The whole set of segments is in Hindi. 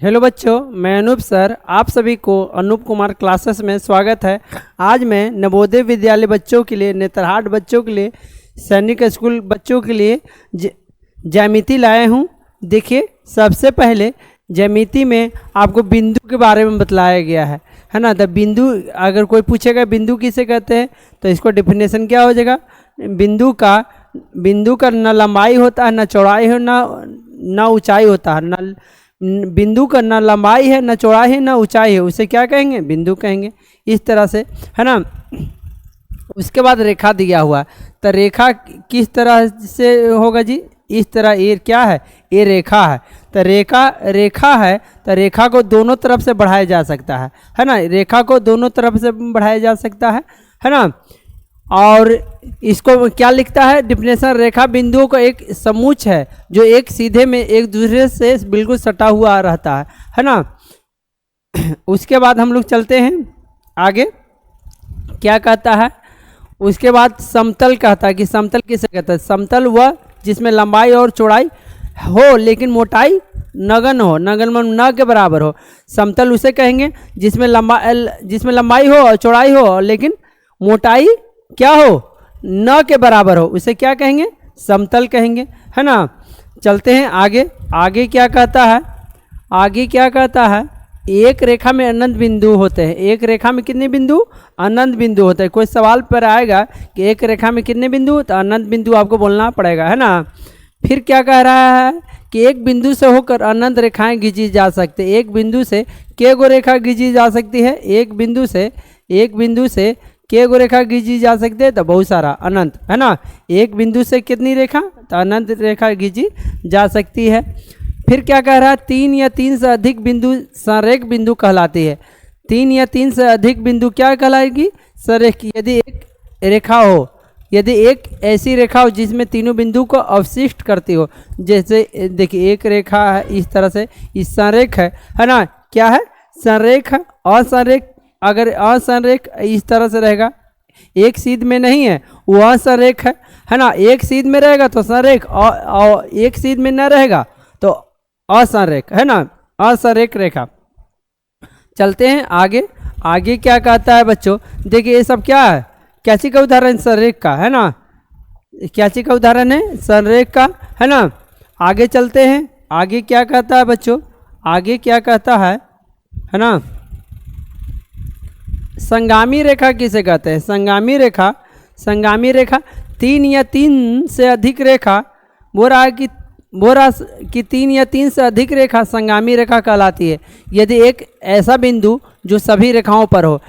हेलो बच्चों, मैं अनूप सर, आप सभी को अनूप कुमार क्लासेस में स्वागत है। आज मैं नवोदय विद्यालय बच्चों के लिए, नेतरहाट बच्चों के लिए, सैनिक स्कूल बच्चों के लिए ज्यामिति लाए हूँ। देखिए, सबसे पहले ज्यामिति में आपको बिंदु के बारे में बतलाया गया है ना। तो बिंदु, अगर कोई पूछेगा बिंदु किसे कहते हैं तो इसको डेफिनेशन क्या हो जाएगा। बिंदु का न लंबाई होता है, न चौड़ाई हो, न ऊंचाई होता है। न बिंदु का न लंबाई है, न चौड़ाई है, न ऊंचाई है, उसे क्या कहेंगे? बिंदु कहेंगे। इस तरह से, है ना। उसके बाद रेखा दिया हुआ, तो रेखा किस तरह से होगा जी? इस तरह। ये क्या है? ये रेखा है। तो रेखा है, तो रेखा को दोनों तरफ से बढ़ाया जा सकता है ना। रेखा को दोनों तरफ से बढ़ाया जा सकता है ना। और इसको क्या लिखता है डिफिनेशन? रेखा बिंदुओं का एक समूच है जो एक सीधे में एक दूसरे से बिल्कुल सटा हुआ रहता है ना। उसके बाद हम लोग चलते हैं आगे। क्या कहता है? उसके बाद समतल कहता है कि समतल किसे कहता है? समतल वह जिसमें लंबाई और चौड़ाई हो लेकिन मोटाई नगन हो, नगन में न के बराबर हो। समतल उसे कहेंगे जिसमें लंबाई हो और चौड़ाई हो लेकिन मोटाई क्या हो? न के बराबर हो, उसे क्या कहेंगे? समतल कहेंगे, है ना। चलते हैं आगे। आगे क्या कहता है? आगे क्या कहता है? एक रेखा में अनंत बिंदु होते हैं। एक रेखा में कितने बिंदु? अनंत बिंदु होते हैं। कोई सवाल पर आएगा कि एक रेखा में कितने बिंदु, तो अनंत बिंदु आपको बोलना पड़ेगा, है ना। फिर क्या कह रहा है कि एक बिंदु से होकर अनंत रेखाएं खींची जा सकती है। एक बिंदु से के गो रेखा खींची जा सकती है? एक बिंदु से के गो रेखा खींची जा सकती है? तो बहुत सारा, अनंत, है ना। एक बिंदु से कितनी रेखा? तो अनंत रेखा खींची जा सकती है। फिर क्या कह रहा है? 3 या 3 से अधिक बिंदु संरेख बिंदु कहलाती है। 3 या 3 से अधिक बिंदु क्या कहलाएगी? संरेख। यदि एक रेखा हो, यदि एक ऐसी रेखा हो जिसमें तीनों बिंदु को अवशिष्ट करती हो, जैसे देखिए एक रेखा है इस तरह से, इस संरेख है ना। क्या है? संरेख है। असंरेख, अगर असंरेख इस तरह से रहेगा, एक सीध में नहीं है, वो असंरेख है ना। एक सीध में रहेगा तो संरेख, और एक सीध में न रहेगा तो असंरेख, है ना। असंरेख रेखा। चलते हैं आगे। आगे क्या कहता है बच्चों? देखिए ये सब क्या है? क्या चीज का उदाहरण? संरेख का, है ना। क्या चीज का उदाहरण है? संरेख का, है ना। आगे चलते हैं। आगे क्या कहता है बच्चों? आगे क्या कहता है ना। संगामी रेखा किसे कहते हैं? संगामी रेखा 3 या 3 से अधिक रेखा, बोल रहा कि 3 या 3 से अधिक रेखा संगामी रेखा कहलाती है। यदि एक ऐसा बिंदु जो सभी रेखाओं पर हो,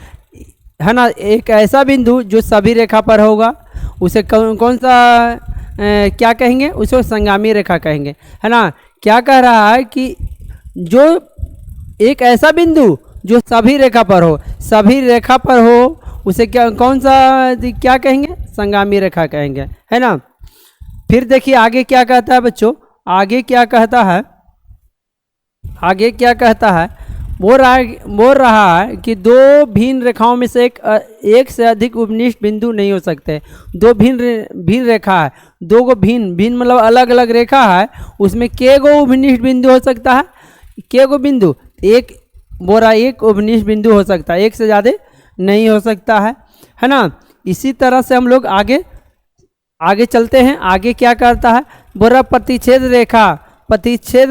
है ना, एक ऐसा बिंदु जो सभी रेखा पर होगा, उसे कौन सा क्या कहेंगे? उसको संगामी रेखा कहेंगे, है ना। क्या कह रहा है कि जो एक ऐसा बिंदु जो सभी रेखा पर हो, उसे कौन सा क्या कहेंगे? संगामी रेखा कहेंगे, है ना। फिर देखिए आगे क्या कहता है बच्चों। आगे क्या कहता है? बोल रहा है कि दो भिन्न रेखाओं में से एक से अधिक उपनिष्ठ बिंदु नहीं हो सकते। दो भिन्न रेखा है, दो गो भिन्न मतलब अलग अलग रेखा है, उसमें के गो उपनिष्ठ बिंदु हो सकता है? के गो बिंदु? एक उपनिष्ठ बिंदु हो सकता है, एक से ज़्यादा नहीं हो सकता है ना। इसी तरह से हम लोग आगे चलते हैं। आगे क्या करता है? बोरा प्रतिच्छेद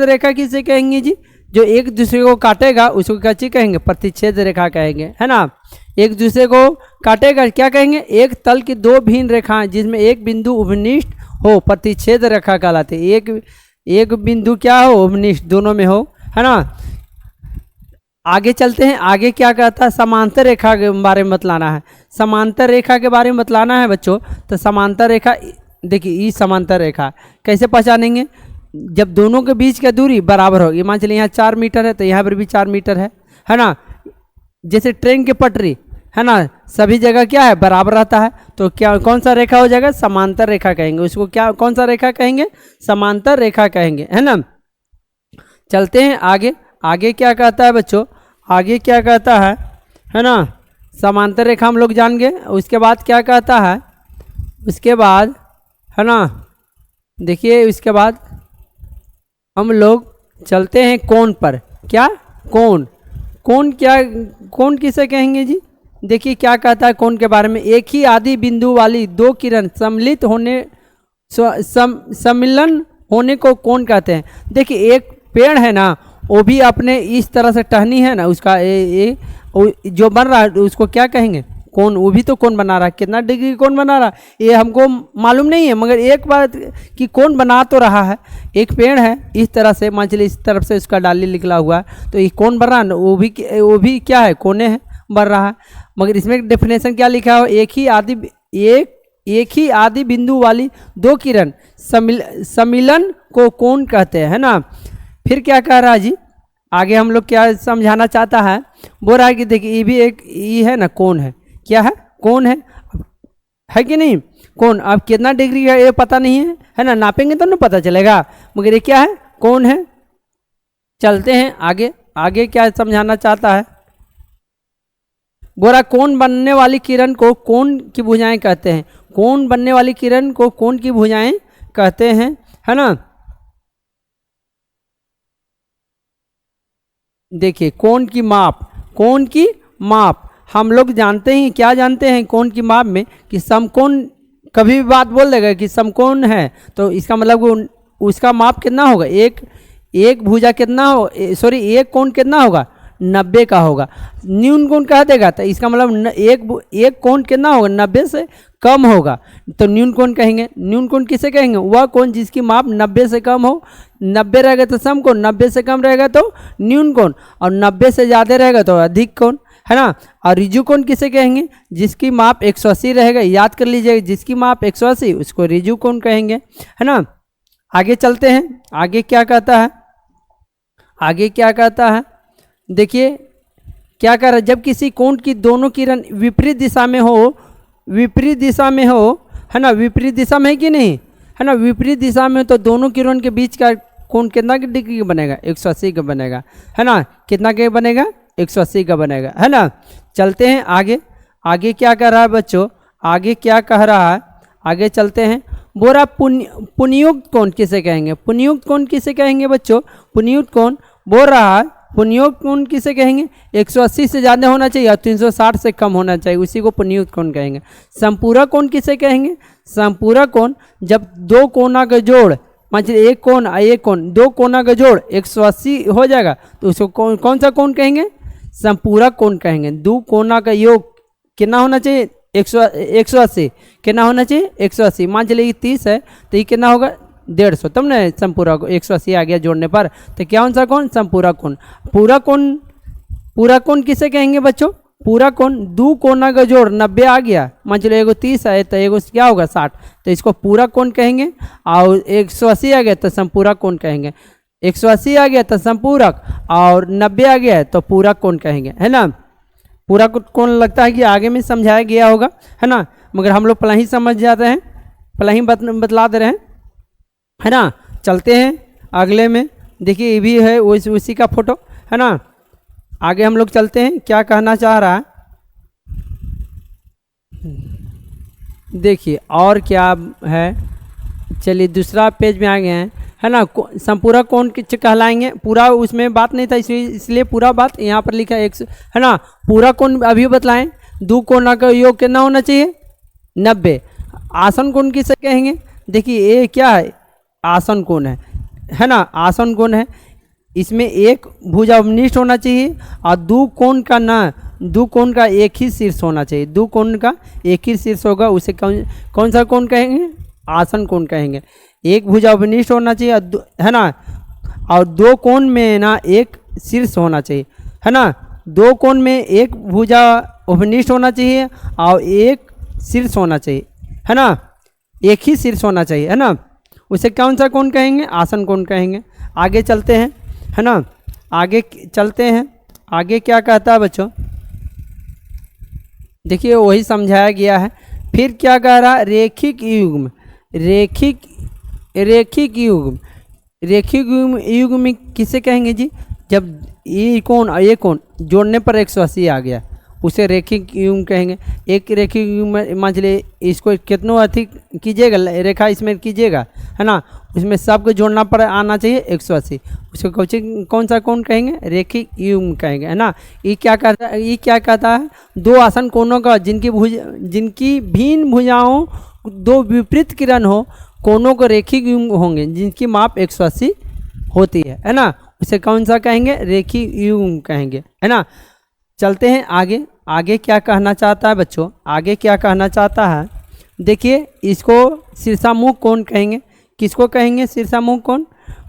रेखा किसे कहेंगे जी? जो एक दूसरे को काटेगा उसको क्या चीज कहेंगे? प्रतिच्छेद रेखा कहेंगे, है ना। एक दूसरे को काटेगा क्या कहेंगे? एक तल की दो भिन्न रेखाएं जिसमें एक बिंदु उपनिष्ठ हो, प्रतिच्छेद रेखा कहलाती है। एक बिंदु क्या हो? उपनिष्ठ, दोनों में हो, है ना। आगे चलते हैं। आगे क्या कहता है? समांतर रेखा के बारे में बतलाना है। समांतर रेखा के बारे में बतलाना है बच्चों। तो समांतर रेखा, देखिए ये समांतर रेखा कैसे पहचानेंगे? जब दोनों के बीच का दूरी बराबर होगी। मान चलिए यहाँ 4 मीटर है तो यहाँ पर भी 4 मीटर है ना। जैसे ट्रेन की पटरी, है ना, सभी जगह क्या है? बराबर रहता है। तो क्या कौन सा रेखा हो जाएगा? समांतर रेखा कहेंगे उसको। क्या कौन सा रेखा कहेंगे? समांतर रेखा कहेंगे, है ना। चलते हैं आगे। आगे क्या कहता है बच्चों? आगे क्या कहता है ना। समांतर रेखा हम लोग जान गए। उसके बाद क्या कहता है? उसके बाद, है ना, देखिए उसके बाद हम लोग चलते हैं कोण पर। क्या कोण, कोण किसे कहेंगे जी? देखिए क्या कहता है कोण के बारे में। एक ही आदि बिंदु वाली दो किरण सम्मिलित होने सम्मिलन होने को कोण कहते हैं। देखिए एक पेड़ है ना, वो भी अपने इस तरह से टहनी है ना, उसका जो बन रहा है उसको क्या कहेंगे? कोण। वो भी तो कोण बना रहा है। कितना डिग्री कोण बना रहा है ये हमको मालूम नहीं है, मगर एक बात कि कोण बना तो रहा है। एक पेड़ है इस तरह से, मान चलिए इस तरफ से उसका डाली निकला हुआ है, तो ये कोण बन रहा है, वो भी क्या है? कोने है, बन रहा है। मगर इसमें डेफिनेशन क्या लिखा हो? एक ही आदि बिंदु वाली दो किरण सम्मिलन को कोण कहते हैं, है ना। फिर क्या कह रहा है जी आगे? हम लोग क्या समझाना चाहता है? बोल रहा है कि देखिए ये भी एक ये है ना, कोण है। क्या है? कोण है कि नहीं? कोण। अब कितना डिग्री है ये पता नहीं है ना, नापेंगे तो ना पता चलेगा, मगर ये क्या है? कोण है। चलते हैं आगे। आगे क्या समझाना चाहता है? बोरा कोण बनने वाली किरण को कोण की भुजाएं कहते हैं। कोण बनने वाली किरण को कोण की भुजाएं कहते हैं, है ना। देखिए कोण की माप हम लोग जानते हैं। क्या जानते हैं कोण की माप में? कि समकोण, कभी भी बात बोल देगा कि समकोण है तो इसका मतलब उसका माप कितना होगा? एक भुजा कितना हो, सॉरी एक कोण कितना होगा? 90 का होगा। न्यून कोण कह देगा तो इसका मतलब एक कोण कितना होगा? 90 से कम होगा, तो न्यून कोण कहेंगे। न्यून कोण किसे कहेंगे? वह कोण जिसकी माप 90 से कम हो। 90 रहेगा तो समकोण, 90 से कम रहेगा तो न्यून कोण, और 90 से ज़्यादा रहेगा तो अधिक कोण, है ना। और ऋजु कोण किसे कहेंगे? जिसकी माप 180 रहेगा। याद कर लीजिएगा, जिसकी माप 180 उसको ऋजु कोण कहेंगे, है ना। आगे चलते हैं। आगे क्या कहता है? आगे क्या कहता है? देखिए क्या कर रहा है? जब किसी कोण की दोनों किरण विपरीत दिशा में हो, है ना, विपरीत दिशा में है कि नहीं, है ना, विपरीत दिशा में, तो दोनों किरण के बीच का कोण कितना डिग्री का बनेगा? 180 का बनेगा, है ना। कितना का बनेगा? 180 का बनेगा, है ना। चलते हैं आगे। आगे क्या कर रहा है बच्चों? आगे क्या कह रहा है? आगे चलते हैं। बोरा पुनयुक्त कोण किसे कहेंगे? पुनयुक्त कोण किसे कहेंगे बच्चों? पुनयुक्त कोण बोल रहा है। पुनयुक्त कोण किसे कहेंगे? 180 से ज़्यादा होना चाहिए और 360 से कम होना चाहिए, उसी को पुनयुक्त कोण कहेंगे। संपूरक कोण किसे कहेंगे? संपूरक कोण जब दो कोना का जोड़, मान लीजिए एक कोण, दो कोना का जोड़ 180 हो जाएगा तो उसको कौन सा कोण कहेंगे? संपूरक कोण कहेंगे। दो कोना का योग कितना होना चाहिए? 180। कितना होना चाहिए? 180। मान चलिए ये 30 है तो ये कितना होगा? 150। तब ना संपूरक 180 आ गया जोड़ने पर, तो क्या कौन सा कोण? संपूरक कोण। पूरा कोण किसे कहेंगे बच्चों? पूरा कोण दो कोना का जोड़ 90 आ गया, मान चलो एगो 30 है तो एगो क्या होगा? 60, तो इसको पूरा कोण कहेंगे। और 180 आ गया तो संपूरक कोण कहेंगे। 180 आ गया तो संपूरक, और 90 आ गया है तो पूरक कोण कहेंगे, है ना। पूरा कोण लगता है कि आगे में समझाया गया होगा, है ना, मगर हम लोग पहले ही समझ जाते हैं, पहले ही बतला दे रहे हैं, है ना। चलते हैं अगले में। देखिए ये भी है उसी का फोटो, है ना। आगे हम लोग चलते हैं। क्या कहना चाह रहा है देखिए, और क्या है? चलिए दूसरा पेज में आ गए हैं, है ना। संपूरक कोण कहलाएंगे। पूरा उसमें बात नहीं था इसलिए पूरा बात यहाँ पर लिखा है ना। पूरा कोण अभी बतलाएं। दो कोना का योग कितना होना चाहिए? 90। आसन कोण किसे कहेंगे? देखिए ये क्या है? आसन कोण है ना। आसन कोण है, इसमें एक भुजा उपनिष्ठ होना चाहिए और दो कोण का एक ही शीर्ष होना चाहिए। दो कोण का एक ही शीर्ष होगा, उसे कौन सा कोण कहेंगे? आसन कोण कहेंगे। एक भुजा उपनिष्ठ होना चाहिए, है ना, और दो कोण में ना एक शीर्ष होना चाहिए, है ना। दो कोण में एक भुजा उपनिष्ठ होना चाहिए और एक शीर्ष होना चाहिए, है ना। एक ही शीर्ष होना चाहिए, है ना। उसे कौन सा कोण कहेंगे? आसन कोण कहेंगे। आगे चलते हैं, है ना। आगे चलते हैं। आगे क्या कहता है बच्चों? देखिए वही समझाया गया है। फिर क्या कह रहा है? रैखिक युग्म में किसे कहेंगे जी? जब ये कोण जोड़ने पर 180 आ गया उसे रैखिक युग्म कहेंगे। एक रैखिक युग्म मान लीजिए इसको कितनों अधिक कीजिएगा, रेखा इसमें कीजिएगा, है ना, उसमें सबको जोड़ना पर आना चाहिए 180। उसको कौन सा कोण कहेंगे? रेखिक युग्म कहेंगे, है ना। ये क्या करता है? ये क्या कहता है? दो आसन कोणों का जिनकी भिन्न भुजाओं दो विपरीत किरण हो, कोणों को रेखिक युग्म होंगे जिनकी माप 180 होती है ना। उसे कौन सा कहेंगे? रेखिक युग्म कहेंगे, है ना। चलते हैं आगे। आगे क्या कहना चाहता है बच्चों? आगे क्या कहना चाहता है? देखिए, इसको शीर्षामुख कोण कहेंगे। किसको कहेंगे? शीर्षामुख कोण।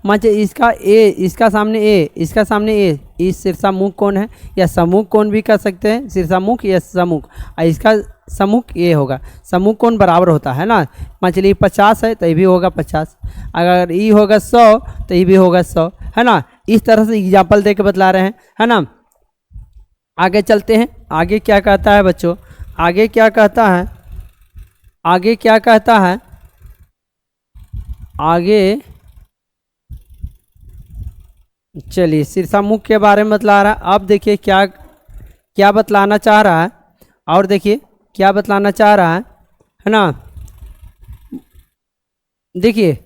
मान इसका ए, इसका सामने ए, इसका सामने ए, इस शीर्षामुख कोण है, या समूह कोण भी कह सकते हैं, शीर्षामुख या सम्मुख। और इसका सम्मुख ये होगा। सम्मुख कोण बराबर होता है ना। मान चलिए 50 है तो ये भी होगा 50, अगर ये होगा 100 तो ये भी होगा 100, है ना। इस तरह से एग्जाम्पल दे के बतला रहे हैं, है ना। आगे चलते हैं। आगे क्या कहता है बच्चों? आगे क्या कहता है? आगे क्या कहता है? आगे चलिए शीर्षामुख के बारे में बतला रहा है। अब देखिए क्या क्या बतलाना चाह रहा है, और देखिए क्या बतलाना चाह रहा है ना। देखिए,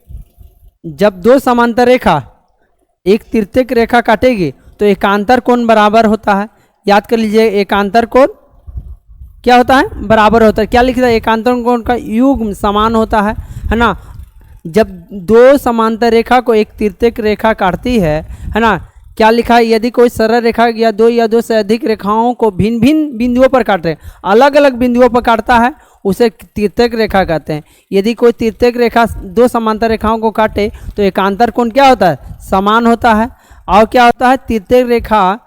जब दो समांतर रेखा एक तिर्यक रेखा काटेगी तो एकांतर कोण बराबर होता है। याद कर लीजिए, एकांतर कोण क्या होता है? बराबर होता है। क्या लिखा है? एकांतर कोण का युग्म समान होता है ना। जब दो समांतर रेखा को एक तिर्यक रेखा काटती है ना। क्या लिखा है? यदि कोई सरल रेखा या दो से अधिक रेखाओं को भिन्न भिन्न बिंदुओं पर काट रहे, अलग अलग बिंदुओं पर काटता है, उसे तिर्यक रेखा कहते हैं। यदि कोई तिर्यक रेखा दो समांतर रेखाओं को काटे तो एकांतर कोण क्या होता है? समान होता है। और क्या होता है? तिर्यक रेखा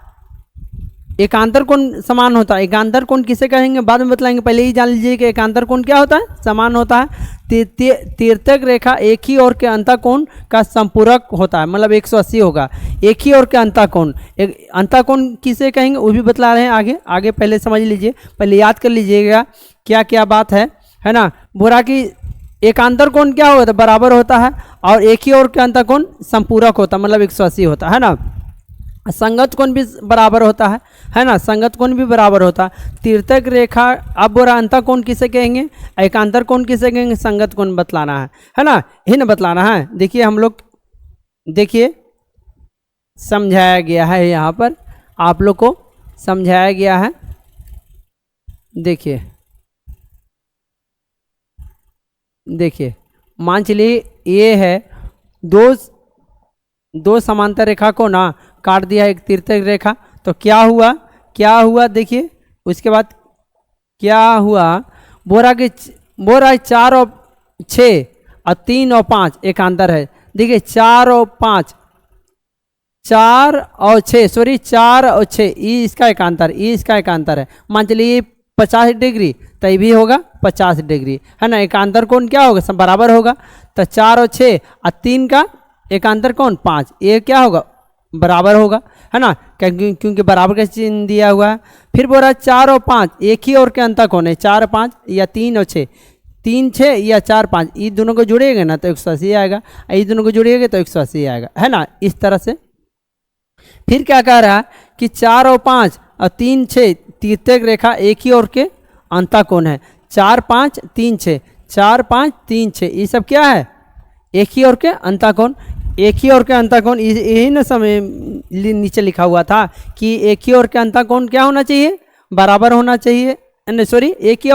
एकांतर कोण समान होता है। एकांतर कोण किसे कहेंगे बाद में बतलाएंगे, पहले ही जान लीजिए कि एकांतर कोण क्या होता है? समान होता है। तिर्यक रेखा एक ही ओर के अंतःकोण का संपूरक होता है, मतलब 180 होगा। एक ही ओर के अंतःकोण, अंतःकोण किसे कहेंगे वो भी बतला रहे हैं आगे। आगे पहले समझ लीजिए, पहले याद कर लीजिएगा क्या क्या बात है ना। बोरा की एकांतर कोण क्या होता है? बराबर होता है। और एक ही ओर के अंतःकोण संपूरक होता है, मतलब 180 होता है ना। संगत कोण भी बराबर होता है ना। संगत कोण भी बराबर होता है। तिर्यक रेखा, अब बोरा अंतःकोण किसे कहेंगे? एकांतर कोण किसे कहेंगे? संगत कोण बतलाना है ना। ही ना बतलाना है। देखिए हम लोग, देखिए समझाया गया है, यहाँ पर आप लोग को समझाया गया है। देखिए देखिए मान चलिए ये है दो समांतर रेखा को ना काट दिया एक तिर्यक रेखा, तो क्या हुआ? देखिए उसके बाद क्या हुआ? बोरा 4 और 6 और 3 और 5 एकांतर है। देखिए 4 और 5, 4 और 6, सॉरी 4 और 6, ये इसका एकांतर है। मान चलिए 50 डिग्री, तो ये भी होगा 50 डिग्री, है ना। एकांतर कोण क्या होगा? सब बराबर होगा। तो 4 और 6 और 3 का एकांतर कोण 5, ये क्या होगा? बराबर होगा, है ना, क्योंकि बराबर का चिन्ह दिया हुआ है। फिर बोल रहा है 4 और 5 एक ही ओर के अंतःकोण है, 4 5 या 3 और 6, 3 6 या 4 5, ये दोनों को जोड़िएगा ना तो 180 आएगा, ये दोनों को जोड़िएगा तो 180 आएगा, है ना। इस तरह से फिर क्या कह रहा है कि 4 और 5 और 3 6 तिर्यक रेखा एक ही ओर के अंतःकोण है। 4 5 3 6, 4 5 3 6, ये सब क्या है? एक ही ओर के अंतःकोण। एक ही ओर के अंतःकोण, यही ना समय नीचे लिखा हुआ था कि एक ही ओर के अंतःकोण क्या होना चाहिए? बराबर होना चाहिए, सॉरी एक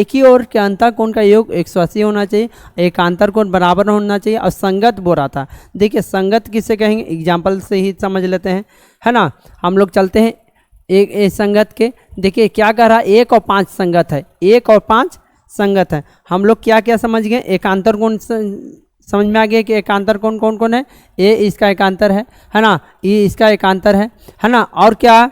ही ओर के अंतःकोण का योग 180 होना चाहिए, एकांतर कोण बराबर होना चाहिए और संगत बोल रहा था। देखिए संगत किसे कहेंगे? एग्जाम्पल से ही समझ लेते हैं, है ना। हम लोग चलते हैं एक संगत के। देखिए क्या कह रहा है? 1 और 5 संगत है, 1 और 5 संगत है। हम लोग क्या क्या समझ गए? एकांतर कोण समझ में आ गया कि एकांतर कोण कौन कौन है? ये इसका एकांतर है ना, ये इसका एकांतर है ना। और क्या?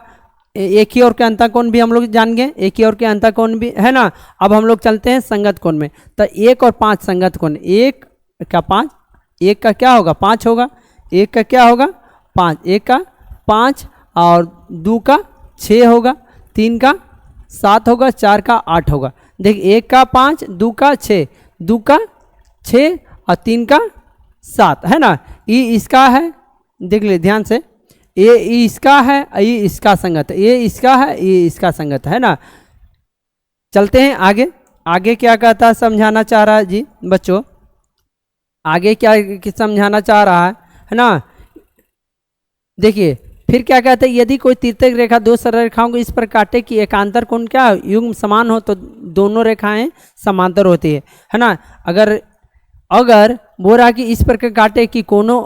एक ही ओर के अंतःकोण भी हम लोग जान गए, एक ही ओर के अंतःकोण भी, है ना। अब हम लोग चलते हैं संगत कोण में। तो 1 और 5 संगत कोण, 1 का 5, 1 का क्या होगा? 5 होगा, 1 का क्या होगा? 5, 1 का 5 और 2 का 6 होगा, 3 का 7 होगा, 4 का 8 होगा। देखिए 1 का 5, 2 का 6, 2 का 6 और 3 का 7, है ना। ये इसका है, देख ले ध्यान से, ये इसका है, ये इसका संगत है, ये इसका है, ये इसका संगत है ना। चलते हैं आगे। आगे क्या कहता है समझाना चाह रहा है जी बच्चों? आगे क्या समझाना चाह रहा है ना। देखिए फिर क्या कहते हैं, यदि कोई तीर्थक रेखा दो सरल रेखाओं को इस पर काटे कि एकांतर कोण क्या युग्म समान हो तो दोनों रेखाएं समांतर होती है ना। अगर अगर बोल रहा कि इस प्रकार काटे कि कोनों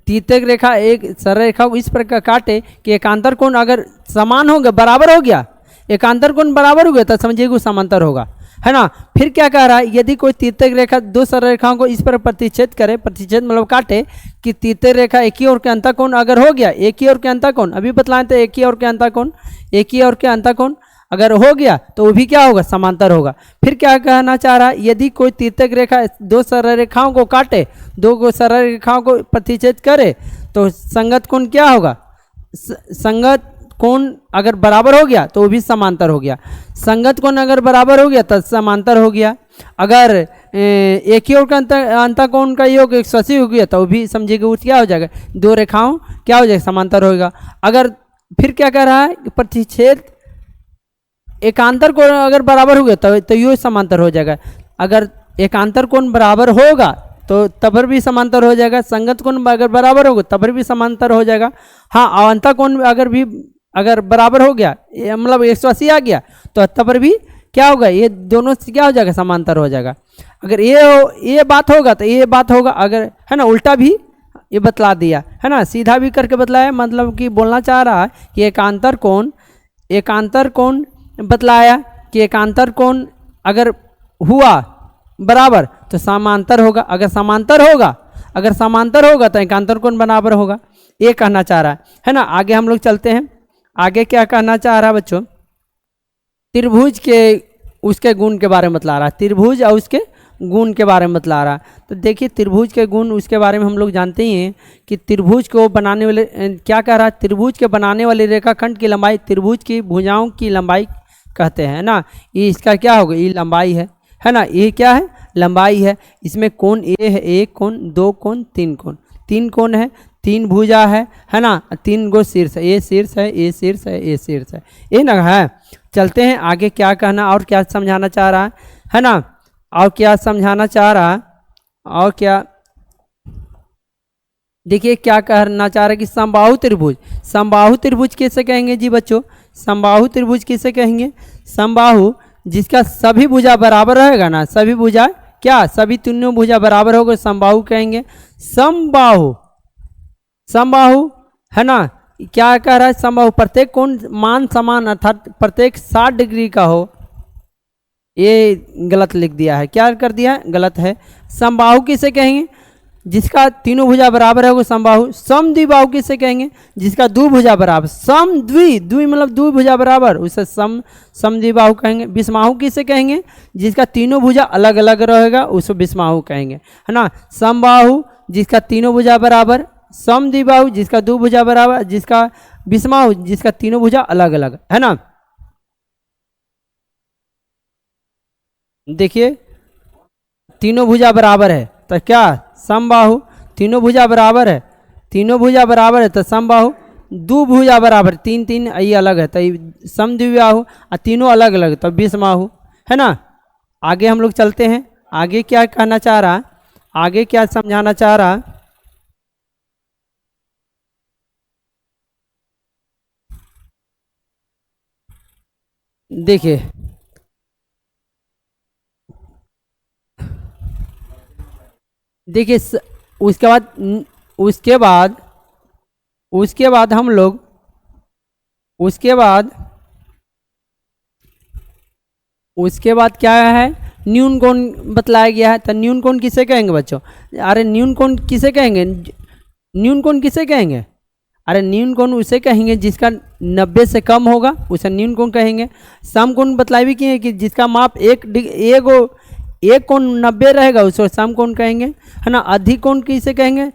तीर्थक रेखा एक सरल रेखा को इस प्रकार काटे कि एकांतर कोण अगर समान हो गया, बराबर हो गया, एकांतर कोण बराबर हो गया तो समझिए वो समांतर होगा, है ना। फिर क्या कह रहा है, यदि कोई तीर्थक रेखा दो सरल रेखाओं को इस पर प्रतिच्छेद करे, प्रतिच्छेद मतलब काटे कि तीर्थक रेखा एक ही ओर के अंतःकोण अगर हो गया, एक ही ओर के अंतःकोण अभी बतलाएं तो एक ही ओर के अंतःकोण, एक ही ओर के अंतःकोण अगर हो गया तो वो भी क्या होगा, समांतर होगा। फिर क्या कहना चाह रहा है, यदि कोई तीर्थक रेखा दो सरल रेखाओं को काटे, दो सरल रेखाओं को प्रतिच्छेद करे तो संगत कोण क्या होगा, संगत कोण अगर बराबर हो गया तो वो भी समांतर हो गया। संगत कोण अगर बराबर हो गया तो समांतर हो गया। अगर एक ही ओर का अंतःकोण का योग 180 हो गया तो वो भी समझिएगा वो क्या हो जाएगा, दो रेखाओं क्या हो जाएगा, समांतर होगा। अगर फिर क्या कह रहा है, प्रतिच्छेद एकांतर कोण अगर बराबर हो गया तो ये समांतर हो जाएगा। अगर एकांतर कोण बराबर होगा तो तब भी समांतर हो जाएगा। संगत कोण अगर बराबर होगा तब भी समांतर हो जाएगा। हाँ, अवंतर कोण अगर बराबर हो गया, मतलब 180 आ गया तो तब भी क्या होगा, ये दोनों से क्या हो जाएगा, समांतर हो जाएगा। अगर ये बात होगा तो ये बात होगा, अगर है ना उल्टा भी ये बतला दिया है ना, सीधा भी करके बतलाया, मतलब कि बोलना चाह रहा है कि एकांतर कोण बतलाया कि एकांतर कोण अगर हुआ बराबर तो समांतर होगा, अगर समांतर होगा तो एकांतर कोण बराबर होगा, ये कहना चाह रहा है ना। आगे हम लोग चलते हैं, आगे क्या कहना चाह रहा है बच्चों, त्रिभुज के उसके गुण के बारे में बतला रहा है, त्रिभुज और उसके गुण के बारे में बतला रहा है। तो देखिए त्रिभुज के गुण उसके बारे में हम लोग जानते ही हैं कि त्रिभुज को बनाने वाले क्या कह रहा है, त्रिभुज के बनाने वाले रेखाखंड की लंबाई त्रिभुज की भुजाओं की लंबाई कहते हैं ना। ये इसका क्या होगा, ये लंबाई है ना, ये क्या है, लंबाई है। इसमें कोण ए है, एक कोण, दो कोण, तीन कोण है, तीन भुजा है ना, तीन गो शीर्ष है, ये शीर्ष है, ये शीर्ष है, ये शीर्ष है, ये ना है। चलते हैं आगे क्या कहना और क्या समझाना चाह रहा है ना, और क्या समझाना चाह रहा है और क्या, देखिए क्या कहना चाह रहा है कि समबाहु त्रिभुज किसे कहेंगे जी बच्चों, समबाहु त्रिभुज किसे कहेंगे, समबाहु जिसका सभी भुजा बराबर रहेगा ना, सभी भुजा क्या, सभी तीनों भुजा बराबर होगा, समबाहु कहेंगे। समबाहु है ना, क्या कह रहा है, समबाहु प्रत्येक कोण मान समान अर्थात प्रत्येक 60 डिग्री का हो, ये गलत लिख दिया है, क्या कर दिया है, गलत है। समबाहु किसे कहेंगे, जिसका तीनों भुजा बराबर है वो समबाहु। समद्विबाहु किसे कहेंगे, जिसका दो भुजा बराबर, द्वि मतलब दो भुजा बराबर, उसे समद्विबाहु कहेंगे। विषमाहु किसे कहेंगे, जिसका तीनों भुजा अलग अलग रहेगा उसे विषमाहु कहेंगे, है ना। समबाहु जिसका तीनों भुजा बराबर, समद्विबाहु जिसका दो भुजा बराबर, जिसका विषमाहु जिसका तीनों भुजा अलग अलग, है ना। देखिए तीनों भुजा बराबर है तो क्या, समबाहु, तीनों भुजा बराबर है तो समबाहु, दो भुजा बराबर, तीन ये अलग है तो समद्विबाहु, और तीनों अलग अलग तो विषमाहु, है ना। आगे हम लोग चलते हैं, आगे क्या कहना चाह रहा, आगे क्या समझाना चाह रहा, देखिए देखिए उसके बाद उसके बाद उसके बाद हम लोग उसके बाद क्या है, न्यून कोण बतलाया गया है। तो न्यून कोण किसे कहेंगे बच्चों, अरे न्यून कोण किसे कहेंगे, अरे न्यून कोण उसे कहेंगे जिसका 90 से कम होगा उसे न्यून कोण कहेंगे। सम कोण बतलाई भी कि जिसका माप एक कोण 90 रहेगा उसको सम कोण कहेंगे, है ना। अधिक कोण किसे कहेंगे,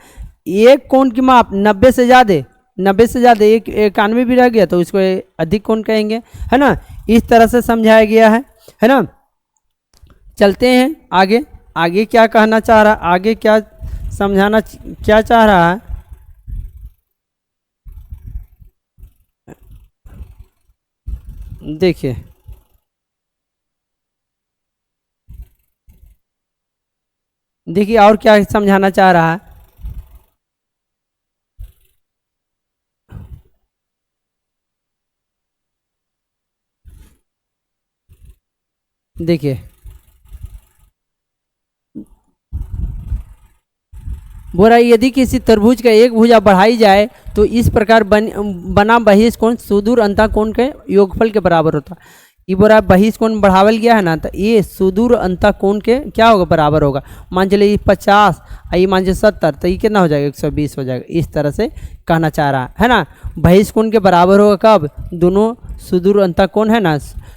एक कोण की माप 90 से ज़्यादा एक 91 भी रह गया तो उसको अधिक कोण कहेंगे, है ना। इस तरह से समझाया गया है ना। चलते हैं आगे, आगे क्या कहना चाह रहा, आगे क्या समझाना क्या चाह रहा है, देखिए देखिए और क्या समझाना चाह रहा है। देखिए बोल रहा है यदि किसी त्रिभुज का एक भुजा बढ़ाई जाए तो इस प्रकार बना बहिष कोण सुदूर अंतःकोण के योगफल के बराबर होता है। ये बोल रहा है बहिष कोण बढ़ावल गया है ना, तो ये सुदूर अंतःकोण के क्या होगा, बराबर होगा। मान चलिए 50 और ये मान चलिए 70, तो ये कितना हो जाएगा, 120 हो जाएगा। इस तरह से कहना चाह रहा है ना। बहिष कोण के बराबर होगा कब, दोनों सुदूर अंतःकोण है ना,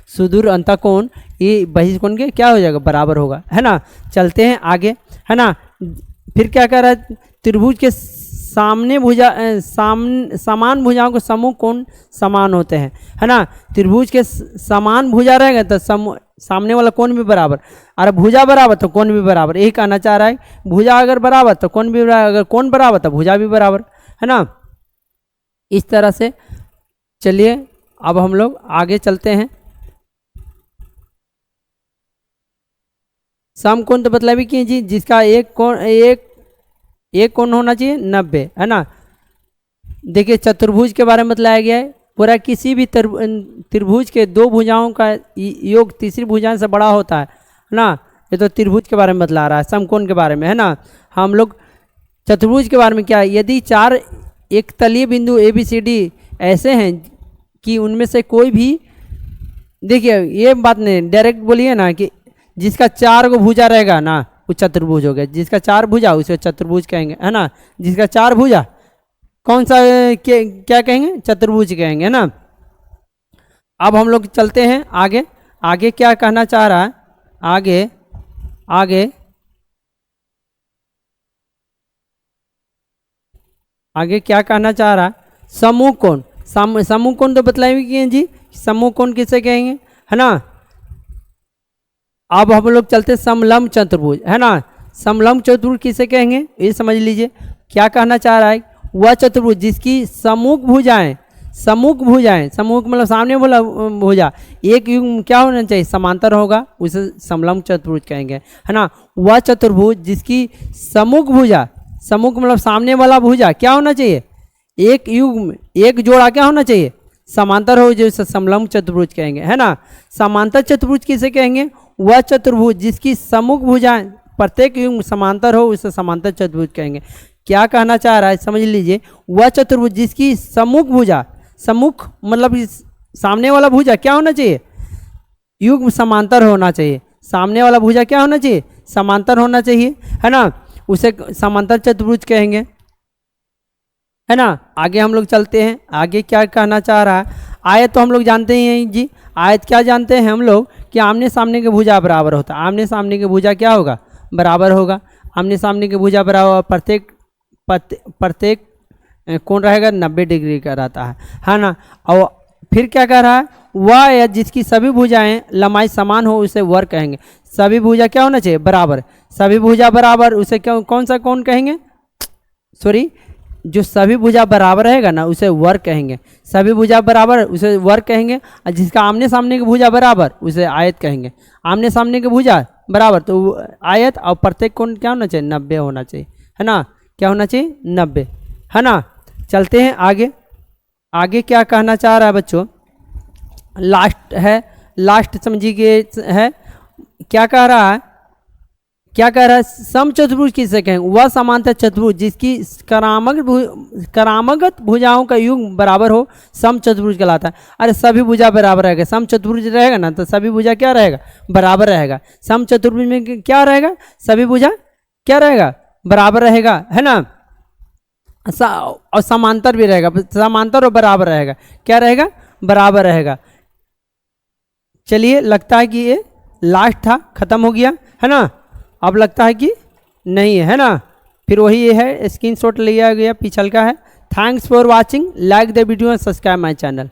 सुदूर अंतःकोण ये बहिष कोण के क्या हो जाएगा, बराबर होगा, है ना। चलते हैं आगे, है ना। फिर क्या कह रहा है, त्रिभुज के सामने भुजा समान भुजाओं के समूह कोण समान होते हैं, है ना। त्रिभुज के समान भुजा रहेगा तो सामने वाला कोण भी बराबर, और भुजा बराबर तो कोण भी बराबर, यही कहना चाह रहा है। भुजा अगर बराबर तो कोण भी बराबर, अगर कोण बराबर तो भुजा भी बराबर, है ना। इस तरह से चलिए अब हम लोग आगे चलते हैं। समकोण तो मतलब ही कि जी जिसका एक कोण होना चाहिए 90, है ना। देखिए चतुर्भुज के बारे में बताया गया है, पूरा किसी भी त्रिभुज के दो भुजाओं का योग तीसरी भुजा से बड़ा होता है ना। ये तो त्रिभुज के बारे में बतला रहा है, समकोण के बारे में, है ना। हम लोग चतुर्भुज के बारे में क्या है, यदि 4 एक तलीय बिंदु ABCD ऐसे हैं कि उनमें से कोई भी, देखिए ये बात नहीं डायरेक्ट बोलिए ना कि जिसका 4 को भुजा रहेगा ना वो चतुर्भुज हो गया, जिसका 4 भुजा उसे चतुर्भुज कहेंगे, है ना। जिसका 4 भुजा कौन सा क्या कहेंगे, चतुर्भुज कहेंगे, है ना। अब हम लोग चलते हैं आगे। आगे क्या कहना चाह रहा है, आगे क्या कहना चाह रहा है, समूह कोण। समूह कोण तो बतलाएंगे जी, समूह कोण किसे कहेंगे, है ना। अब हम लोग चलते समलंब चतुर्भुज, है ना। समलंब चतुर्भुज किसे कहेंगे ये समझ लीजिए। क्या कहना चाह रहा है, वह चतुर्भुज जिसकी सम्मुख भुजाएं सम्मुख मतलब सामने वाला भुजा एक युग्म क्या होना चाहिए, समांतर होगा, उसे समलंब चतुर्भुज कहेंगे, है ना। वह चतुर्भुज जिसकी सम्मुख मतलब सामने वाला भुजा क्या होना चाहिए, एक युग्म एक जोड़ा क्या होना चाहिए, समांतर हो, जो समलंब चतुर्भुज कहेंगे, है ना। समांतर चतुर्भुज किसे कहेंगे, वह चतुर्भुज जिसकी सम्मुख भुजाएं प्रत्येक युग्म समांतर हो उसे समांतर चतुर्भुज कहेंगे। क्या कहना चाह रहा है समझ लीजिए, वह चतुर्भुज जिसकी सम्मुख मतलब सामने वाला भुजा क्या होना चाहिए, युग्म समांतर होना चाहिए, सामने वाला भुजा क्या होना चाहिए, समांतर होना चाहिए, है ना, उसे समांतर चतुर्भुज कहेंगे, है ना। आगे हम लोग चलते हैं, आगे क्या कहना चाह रहा है। आयत तो हम लोग जानते ही हैं जी, आयत क्या जानते हैं हम लोग कि आमने सामने के भुजा बराबर होता है, आमने सामने के भुजा क्या होगा, बराबर होगा, आमने सामने के भुजा बराबर, प्रत्येक कोण रहेगा 90 डिग्री का रहता है ना। और फिर क्या कह रहा है, वह या जिसकी सभी भुजाएं लंबाई समान हो उसे वर्ग कहेंगे। सभी भुजा क्या होना चाहिए, बराबर, सभी भुजा बराबर उसे क्या, कौन सा कोण कहेंगे, सॉरी, जो सभी भुजा बराबर रहेगा ना उसे वर्ग कहेंगे, सभी भुजा बराबर उसे वर्ग कहेंगे, और जिसका आमने सामने की भुजा बराबर उसे आयत कहेंगे। आमने सामने की भुजा बराबर तो आयत, और प्रत्येक कोण क्या होना चाहिए, 90 होना चाहिए, है ना। क्या होना चाहिए, 90, है ना। चलते हैं आगे। आगे क्या कहना चाह रहा है बच्चों, लास्ट समझिए है, क्या कह रहा है, समचतुर्भुज किसे कहेंगे, वह समांतर चतुर्भुज जिसकी करामगत भुजाओं का युग्म बराबर हो समचतुर्भुज कहलाता है। अरे सभी भुजा बराबर रहेगा, समचतुर्भुज रहेगा ना तो सभी भुजा क्या रहेगा, बराबर रहेगा। समचतुर्भुज में क्या रहेगा, सभी भुजा क्या रहेगा, बराबर रहेगा, है ना। और समांतर भी रहेगा, समांतर और बराबर रहेगा, क्या रहेगा, बराबर रहेगा। चलिए लगता है कि ये लास्ट था, खत्म हो गया, है ना। अब लगता है कि नहीं है ना, फिर वही ये है, स्क्रीनशॉट लिया गया पिछल का है। Thanks for watching, like the video and subscribe my channel.